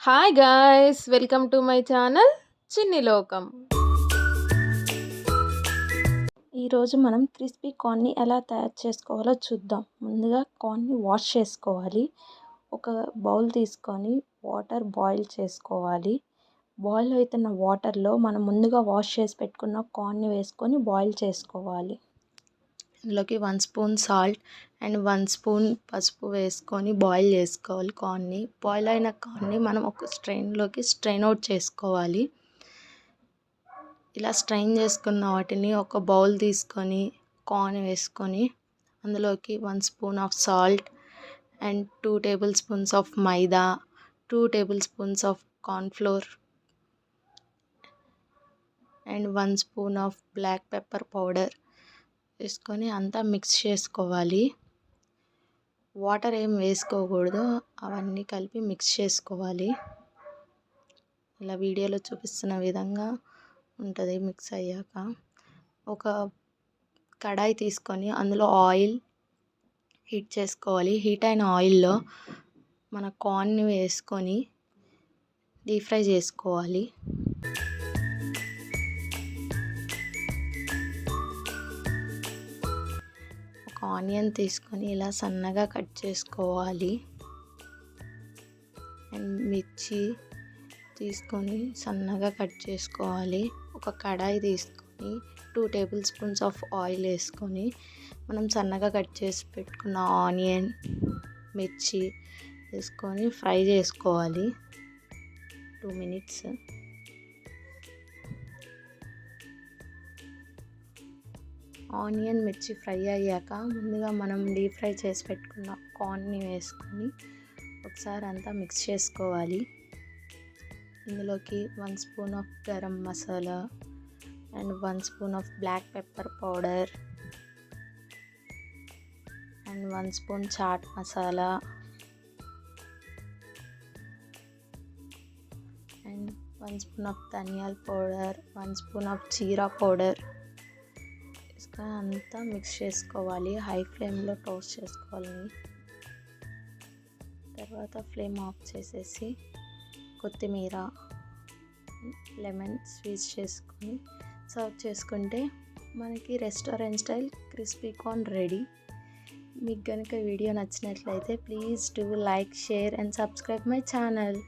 Hi guys! Welcome to my channel చిన్ని లోకం. ఈరోజు మనం క్రిస్పీ కార్న్‌ని ఎలా తయారు చేసుకోవాలో చూద్దాం. ముందుగా కార్న్‌ని వాష్ చేసుకోవాలి. ఒక బౌల్ తీసుకొని వాటర్ బాయిల్ చేసుకోవాలి. బాయిల్ అవుతున్న వాటర్‌లో మనం ముందుగా వాష్ చేసి పెట్టుకున్న కార్న్‌ని వేసుకొని బాయిల్ చేసుకోవాలి. ఇందులోకి 1 స్పూన్ సాల్ట్ అండ్ 1 స్పూన్ పసుపు వేసుకొని బాయిల్ చేసుకోవాలి కార్న్ని. బాయిల్ అయిన కార్న్ని మనం ఒక స్ట్రెయిన్లోకి స్ట్రెయిన్ అవుట్ చేసుకోవాలి. ఇలా స్ట్రెయిన్ చేసుకున్న వాటిని ఒక బౌల్ తీసుకొని కార్న్ వేసుకొని అందులోకి 1 spoon of salt and 2 tablespoons of maida, 2 tablespoons of cornflour and 1 spoon of black pepper powder వేసుకొని అంతా మిక్స్ చేసుకోవాలి. వాటర్ ఏం వేసుకోకూడదు, అవన్నీ కలిపి మిక్స్ చేసుకోవాలి. ఇలా వీడియోలో చూపిస్తున్న విధంగా ఉంటుంది. మిక్స్ అయ్యాక ఒక కడాయి తీసుకొని అందులో ఆయిల్ హీట్ చేసుకోవాలి. హీట్ అయిన ఆయిల్లో మన కార్న్ని వేసుకొని డీప్ ఫ్రై చేసుకోవాలి. ఆనియన్ తీసుకొని ఇలా సన్నగా కట్ చేసుకోవాలి. అండ్ మిర్చి తీసుకొని సన్నగా కట్ చేసుకోవాలి. ఒక కడాయి తీసుకొని 2 టేబుల్ స్పూన్స్ ఆఫ్ ఆయిల్ వేసుకొని మనం సన్నగా కట్ చేసి పెట్టుకున్న ఆనియన్, మిర్చి వేసుకొని ఫ్రై చేసుకోవాలి 2 మినిట్స్. ఆనియన్, మిర్చి ఫ్రై అయ్యాక ముందుగా మనం డీప్ ఫ్రై చేసి పెట్టుకున్న కార్న్ని వేసుకొని ఒకసారి అంతా మిక్స్ చేసుకోవాలి. ఇందులోకి 1 spoon of garam masala and 1 spoon of black pepper powder and 1 spoon chaat masala and 1 spoon of ధనియాల powder, 1 spoon of jeera powder అంతా మిక్స్ చేసుకోవాలి. హై ఫ్లేమ్లో టోస్ట్ చేసుకోవాలి. తర్వాత ఫ్లేమ్ ఆఫ్ చేసేసి కొత్తిమీర, లెమన్ స్క్వీజ్ చేసుకొని సర్వ్ చేసుకుంటే మనకి restaurant style crispy corn ready. మీకు కనుక వీడియో నచ్చినట్లయితే please do like, share and subscribe my channel.